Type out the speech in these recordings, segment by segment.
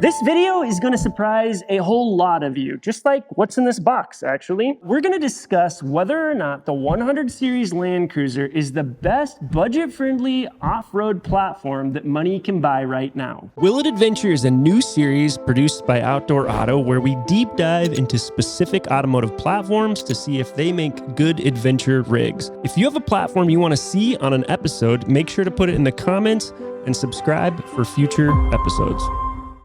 This video is going to surprise a whole lot of you, just like what's in this box, actually. We're going to discuss whether or not the 100 series Land Cruiser is the best budget-friendly off-road platform that money can buy right now. Will It Adventure is a new series produced by Outdoor Auto where we deep dive into specific automotive platforms to see if they make good adventure rigs. If you have a platform you want to see on an episode, make sure to put it in the comments and subscribe for future episodes.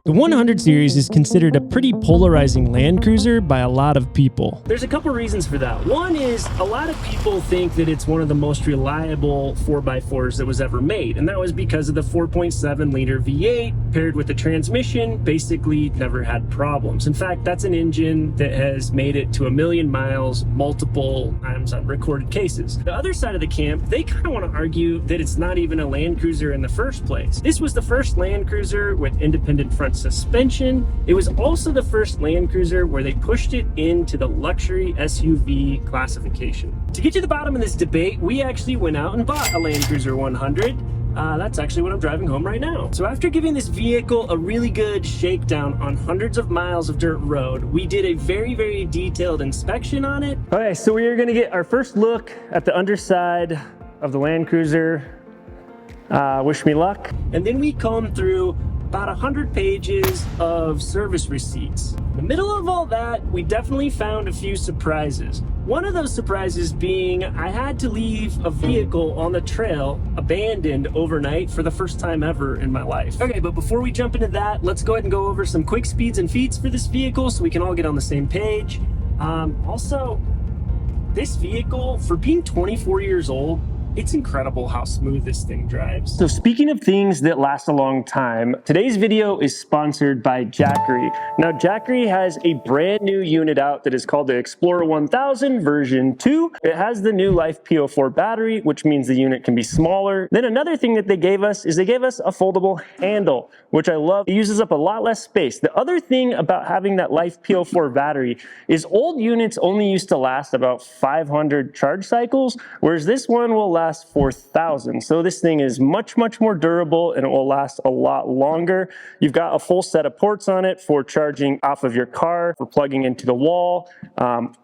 The 100 series is considered a pretty polarizing Land Cruiser by a lot of people. There's a couple reasons for that. One is a lot of people think that it's one of the most reliable 4x4s that was ever made, and that was because of the 4.7 liter V8 paired with the transmission, basically never had problems. In fact, that's an engine that has made it to 1 million miles multiple times on recorded cases. The other side of the camp, they kind of want to argue that it's not even a Land Cruiser in the first place. This was the first Land Cruiser with independent front suspension. It was also the first Land Cruiser where they pushed it into the luxury SUV classification. To get to the bottom of this debate, we actually went out and bought a Land Cruiser 100. That's actually what I'm driving home right now. So after giving this vehicle a really good shakedown on hundreds of miles of dirt road, we did a very detailed inspection on it. Okay, so we are gonna get our first look at the underside of the Land Cruiser. Wish me luck. And then we combed through about 100 pages of service receipts. In the middle of all that, we definitely found a few surprises. One of those surprises being I had to leave a vehicle on the trail abandoned overnight for the first time ever in my life. Okay, but before we jump into that, let's go ahead and go over some quick speeds and feats for this vehicle so we can all get on the same page. Also, this vehicle, for being 24 years old, it's incredible how smooth this thing drives. So speaking of things that last a long time, today's video is sponsored by Jackery. Now Jackery has a brand new unit out that is called the Explorer 1000 version 2. It has the new Life P04 battery, which means the unit can be smaller. Then another thing that they gave us is they gave us a foldable handle, which I love. It uses up a lot less space. The other thing about having that Life P04 battery is old units only used to last about 500 charge cycles, whereas this one will last 4,000. So this thing is much more durable and it will last a lot longer. You've got a full set of ports on it for charging off of your car, for plugging into the wall.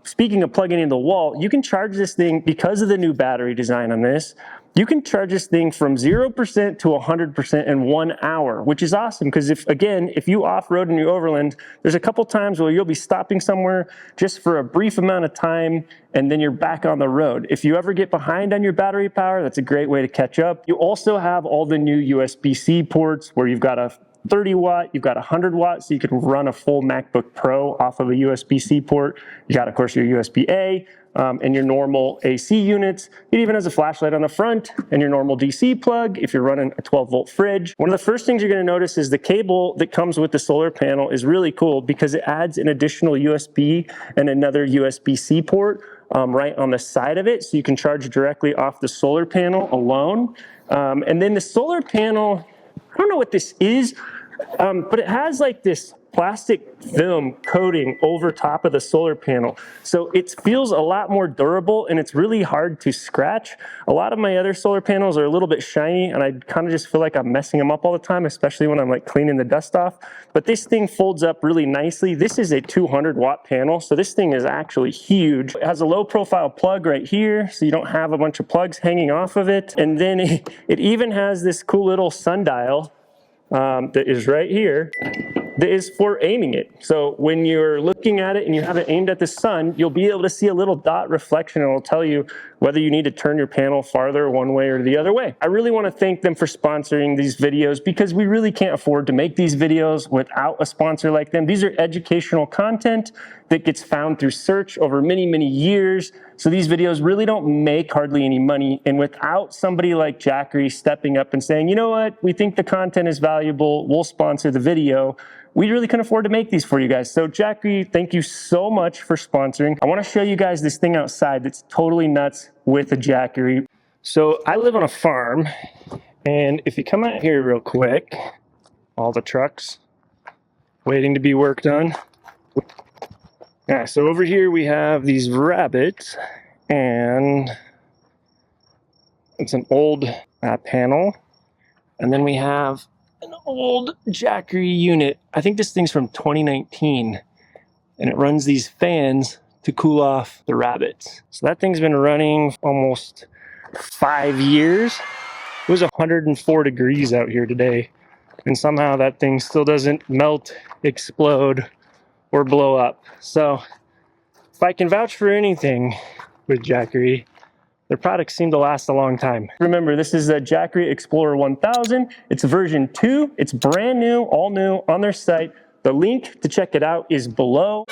Speaking of plugging into the wall, you can charge this thing because of the new battery design on this. You can charge this thing from 0% to 100% in 1 hour, which is awesome because if you off-road and you overland, there's a couple times where you'll be stopping somewhere just for a brief amount of time and then you're back on the road. If you ever get behind on your battery power, that's a great way to catch up. You also have all the new USB-C ports where you've got a 30 watt, you've got 100 watts, so you can run a full MacBook Pro off of a USB-C port. You got, of course, your USB-A, and your normal AC units. It even has a flashlight on the front and your normal DC plug if you're running a 12-volt fridge. One of the first things you're going to notice is the cable that comes with the solar panel is really cool because it adds an additional USB and another USB-C port right on the side of it, so you can charge directly off the solar panel alone. And then the solar panel, I don't know what this is, but it has like this plastic film coating over top of the solar panel. So it feels a lot more durable and it's really hard to scratch. A lot of my other solar panels are a little bit shiny and I kind of just feel like I'm messing them up all the time, especially when I'm like cleaning the dust off. But this thing folds up really nicely. This is a 200 watt panel, so this thing is actually huge. It has a low profile plug right here, so you don't have a bunch of plugs hanging off of it. And then it even has this cool little sundial that is right here. That is for aiming it. So when you're looking at it and you have it aimed at the sun, you'll be able to see a little dot reflection and it'll tell you whether you need to turn your panel farther one way or the other way. I really want to thank them for sponsoring these videos because we really can't afford to make these videos without a sponsor like them. These are educational content that gets found through search over many years. So these videos really don't make hardly any money. And without somebody like Jackery stepping up and saying, you know what, we think the content is valuable, we'll sponsor the video, we really couldn't afford to make these for you guys. So Jackery, thank you so much for sponsoring. I want to show you guys this thing outside that's totally nuts with a Jackery. So I live on a farm, and if you come out here real quick, all the trucks waiting to be worked on. Yeah, so over here we have these rabbits, and it's an old panel. And then we have an old Jackery unit. I think this thing's from 2019, and it runs these fans to cool off the rabbits. So that thing's been running almost 5 years. It was 104 degrees out here today, and somehow that thing still doesn't melt, explode, or blow up. So if I can vouch for anything with Jackery, their products seem to last a long time. Remember, this is a Jackery Explorer 1000. It's version 2. It's brand new, all new on their site. The link to check it out is below.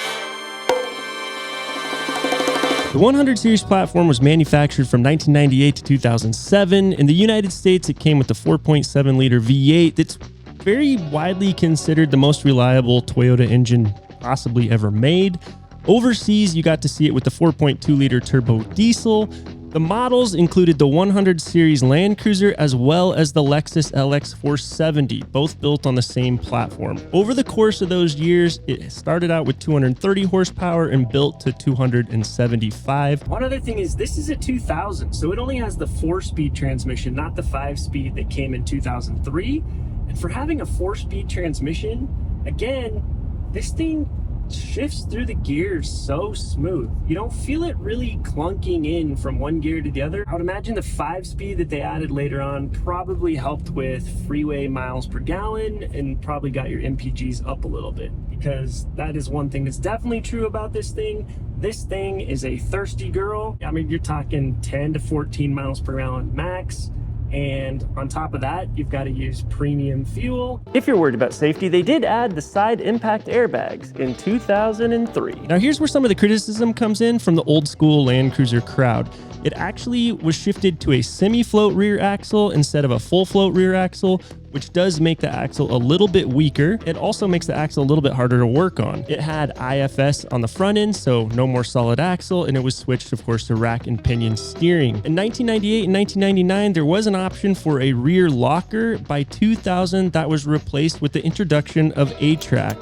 The 100 series platform was manufactured from 1998 to 2007. In the United States, it came with the 4.7 liter V8 that's very widely considered the most reliable Toyota engine possibly ever made. Overseas, you got to see it with the 4.2 liter turbo diesel. The models included the 100 series Land Cruiser as well as the Lexus LX 470, both built on the same platform. Over the course of those years, it started out with 230 horsepower and built to 275. One other thing is this is a 2000, so it only has the 4-speed transmission, not the 5-speed that came in 2003. And for having a 4-speed transmission, again, this thing shifts through the gears so smooth. You don't feel it really clunking in from one gear to the other. I would imagine the 5-speed that they added later on probably helped with freeway miles per gallon and probably got your MPGs up a little bit, because that is one thing that's definitely true about this thing. This thing is a thirsty girl. I mean, you're talking 10 to 14 miles per gallon max. And on top of that, you've got to use premium fuel. If you're worried about safety, they did add the side impact airbags in 2003. Now here's where some of the criticism comes in from the old school Land Cruiser crowd. It actually was shifted to a semi-float rear axle instead of a full float rear axle, which does make the axle a little bit weaker. It also makes the axle a little bit harder to work on. It had IFS on the front end, so no more solid axle, and it was switched, of course, to rack and pinion steering. In 1998 and 1999, there was an option for a rear locker. By 2000, that was replaced with the introduction of A-Track.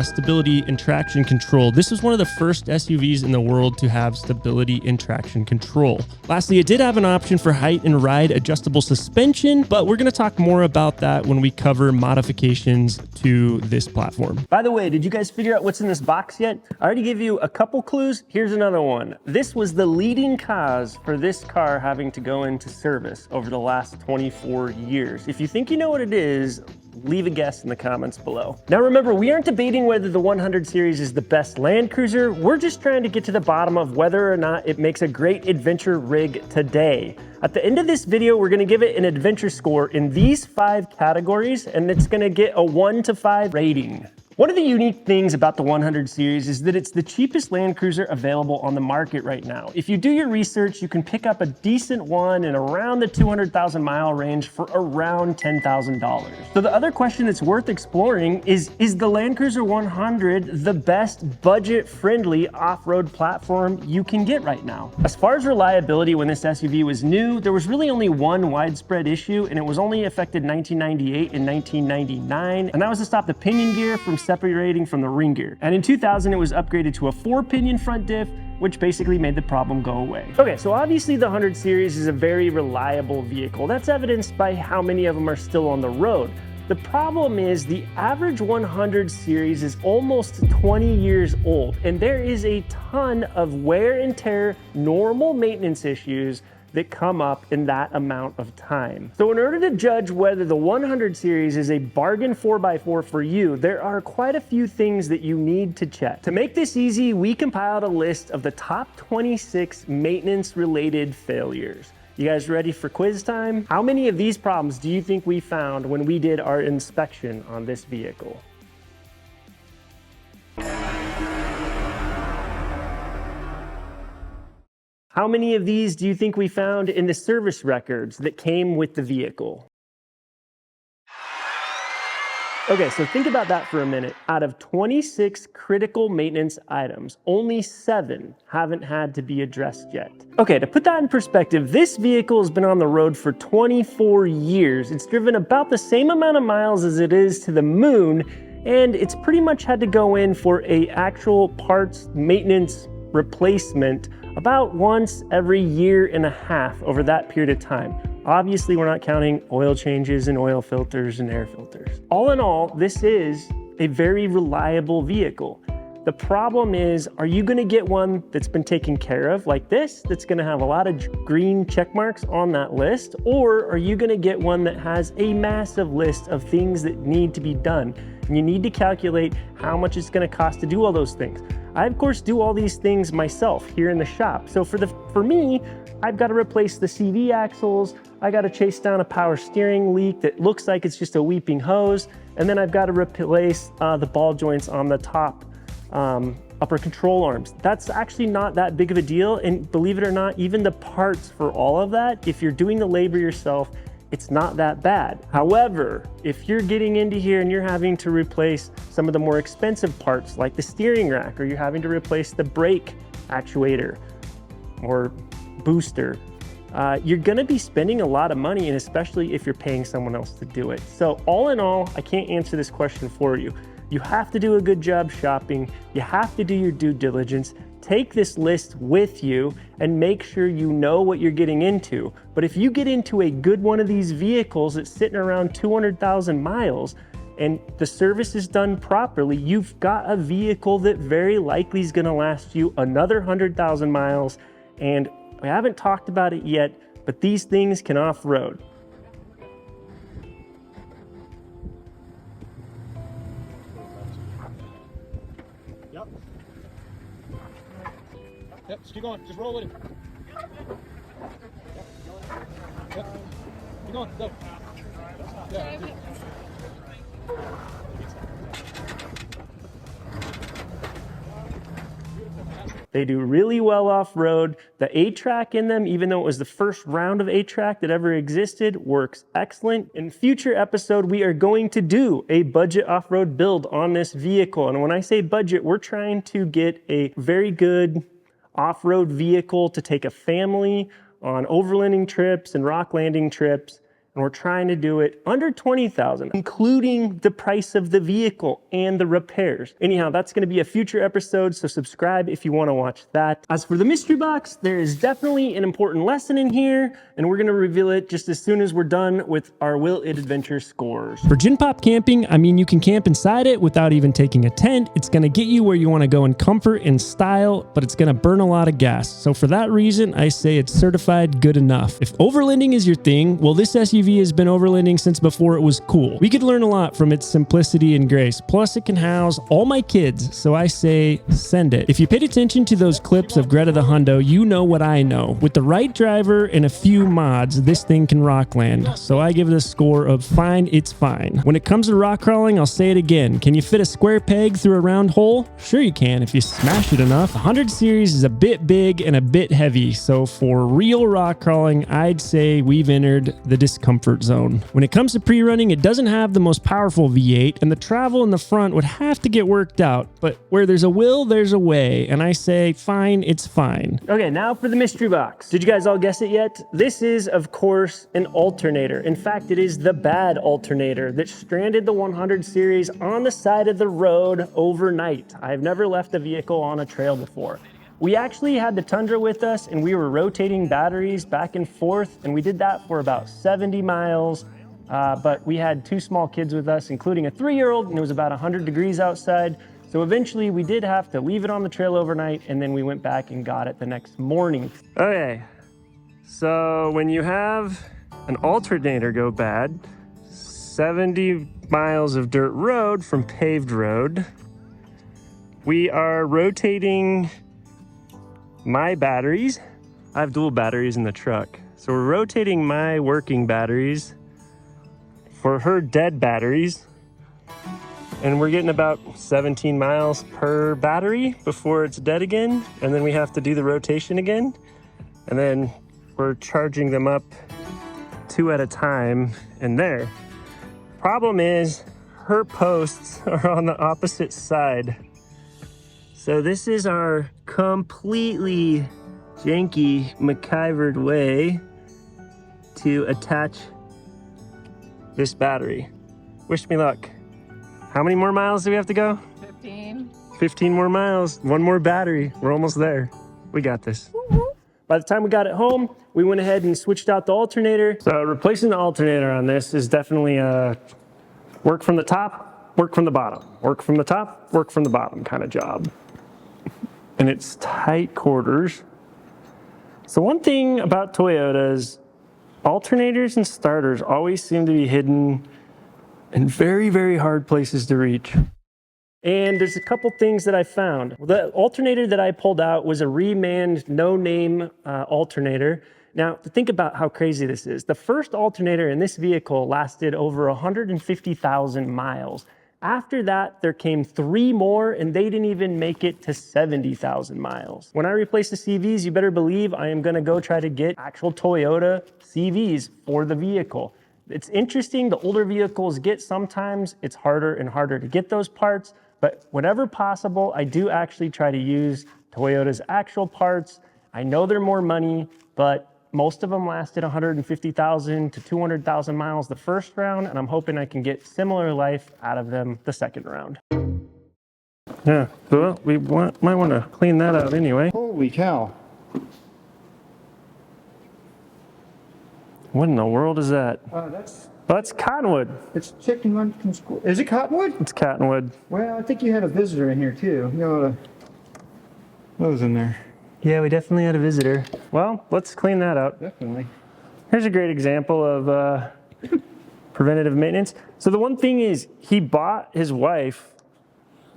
Stability and traction control. This was one of the first SUVs in the world to have stability and traction control. Lastly, it did have an option for height and ride adjustable suspension, but we're going to talk more about that when we cover modifications to this platform. By the way, did you guys figure out what's in this box yet? I already gave you a couple clues. Here's another one. This was the leading cause for this car having to go into service over the last 24 years. If you think you know what it is, leave a guess in the comments below. Now remember, we aren't debating whether the 100 series is the best Land Cruiser. We're just trying to get to the bottom of whether or not it makes a great adventure rig today. At the end of this video, we're gonna give it an adventure score in these 5 categories, and it's gonna get a 1 to 5 rating. One of the unique things about the 100 series is that it's the cheapest Land Cruiser available on the market right now. If you do your research, you can pick up a decent one in around the 200,000 mile range for around $10,000. So the other question that's worth exploring is the Land Cruiser 100 the best budget-friendly off-road platform you can get right now? As far as reliability, when this SUV was new, there was really only one widespread issue, and it was only affected 1998 and 1999, and that was to stop the pinion gear from separating from the ring gear. And in 2000, it was upgraded to a 4-pinion front diff, which basically made the problem go away. Okay, so obviously the 100 series is a very reliable vehicle. That's evidenced by how many of them are still on the road. The problem is the average 100 series is almost 20 years old, and there is a ton of wear and tear, normal maintenance issues that come up in that amount of time. So in order to judge whether the 100 series is a bargain 4x4 for you, there are quite a few things that you need to check. To make this easy, we compiled a list of the top 26 maintenance-related failures. You guys ready for quiz time? How many of these problems do you think we found when we did our inspection on this vehicle? How many of these do you think we found in the service records that came with the vehicle? Okay, so think about that for a minute. Out of 26 critical maintenance items, only 7 haven't had to be addressed yet. Okay, to put that in perspective, this vehicle has been on the road for 24 years. It's driven about the same amount of miles as it is to the moon, and it's pretty much had to go in for an actual parts maintenance replacement about once every 1.5 years over that period of time. Obviously, we're not counting oil changes and oil filters and air filters. All in all, this is a very reliable vehicle. The problem is, are you gonna get one that's been taken care of like this, that's gonna have a lot of green check marks on that list? Or are you gonna get one that has a massive list of things that need to be done? And you need to calculate how much it's gonna cost to do all those things. I, of course, do all these things myself here in the shop. So for me, I've got to replace the CV axles. I got to chase down a power steering leak that looks like it's just a weeping hose. And then I've got to replace the ball joints on the top upper control arms. That's actually not that big of a deal. And believe it or not, even the parts for all of that, if you're doing the labor yourself, it's not that bad. However, if you're getting into here and you're having to replace some of the more expensive parts like the steering rack, or you're having to replace the brake actuator or booster, you're gonna be spending a lot of money, and especially if you're paying someone else to do it. So all in all, I can't answer this question for you. You have to do a good job shopping. You have to do your due diligence. Take this list with you and make sure you know what you're getting into. But if you get into a good one of these vehicles that's sitting around 200,000 miles and the service is done properly, you've got a vehicle that very likely is gonna last you another 100,000 miles. And we haven't talked about it yet, but these things can off-road. Yep, just keep going. Just roll with it. Yep. Keep going. Go. Yeah. They do really well off-road. The 8-track in them, even though it was the first round of 8-track that ever existed, works excellent. In future episode, we are going to do a budget off-road build on this vehicle. And when I say budget, we're trying to get a very good off-road vehicle to take a family on overlanding trips and rock landing trips. And we're trying to do it under 20,000, including the price of the vehicle and the repairs. Anyhow, that's gonna be a future episode, so subscribe if you wanna watch that. As for the mystery box, there is definitely an important lesson in here, and we're gonna reveal it just as soon as we're done with our Will It Adventure scores. For Gin Pop camping, I mean, you can camp inside it without even taking a tent. It's gonna get you where you wanna go in comfort and style, but it's gonna burn a lot of gas. So for that reason, I say it's certified good enough. If overlanding is your thing, well, this SUV has been overlanding since before it was cool. We could learn a lot from its simplicity and grace. Plus, it can house all my kids, so I say send it. If you paid attention to those clips of Greta the Hundo, you know what I know. With the right driver and a few mods, this thing can rock land. So I give it a score of fine, it's fine. When it comes to rock crawling, I'll say it again. Can you fit a square peg through a round hole? Sure you can if you smash it enough. The 100 series is a bit big and a bit heavy, so for real rock crawling, I'd say we've entered the discomfort zone. When it comes to pre-running, it doesn't have the most powerful V8, and the travel in the front would have to get worked out, but where there's a will, there's a way, and I say fine, it's fine. Okay, now for the mystery box. Did you guys all guess it yet? This is, of course, an alternator. In fact, it is the bad alternator that stranded the 100 series on the side of the road overnight. I've never left a vehicle on a trail before. We actually had the Tundra with us, and we were rotating batteries back and forth, and we did that for about 70 miles, but we had 2 small kids with us, including a 3-year-old, and it was about 100 degrees outside. So eventually we did have to leave it on the trail overnight, and then we went back and got it the next morning. Okay, so when you have an alternator go bad, 70 miles of dirt road from paved road, we are rotating my batteries. I have dual batteries in the truck. So we're rotating my working batteries for her dead batteries. And we're getting about 17 miles per battery before it's dead again. And then we have to do the rotation again. And then we're charging them up 2 at a time in there. Problem is, her posts are on the opposite side. So this is our completely janky MacGyvered way to attach this battery. Wish me luck. How many more miles do we have to go? 15. 15 more miles, 1 more battery. We're almost there. We got this. By the time we got it home, we went ahead and switched out the alternator. So replacing the alternator on this is definitely a work from the top, work from the bottom, work from the top, work from the bottom kind of job. And it's tight quarters. So one thing about Toyotas, alternators and starters always seem to be hidden in very, very hard places to reach. And there's a couple things that I found. The alternator that I pulled out was a remanned, no-name alternator. Now, to think about how crazy this is, the first alternator in this vehicle lasted over 150,000 miles. After that, there came 3 more, and they didn't even make it to 70,000 miles. When I replace the CVs, you better believe I am gonna go try to get actual Toyota CVs for the vehicle. It's interesting, the older vehicles get, sometimes it's harder and harder to get those parts, but whenever possible, I do actually try to use Toyota's actual parts. I know they're more money, but most of them lasted 150,000 to 200,000 miles the first round, and I'm hoping I can get similar life out of them the second round. Yeah, well, we might want to clean that out anyway. Holy cow. What in the world is that? That's cottonwood. It's chicken run from school. Is it cottonwood? It's cottonwood. Well, I think you had a visitor in here too. You know, what was in there? Yeah, we definitely had a visitor. Well, let's clean that out. Definitely. Here's a great example of preventative maintenance. So the one thing is, he bought his wife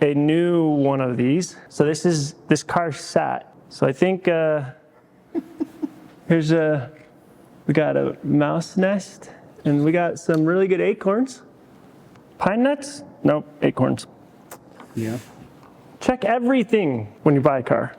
a new one of these. So this car sat. So I think we got a mouse nest, and we got some really good acorns. Pine nuts? Nope, acorns. Yeah. Check everything when you buy a car.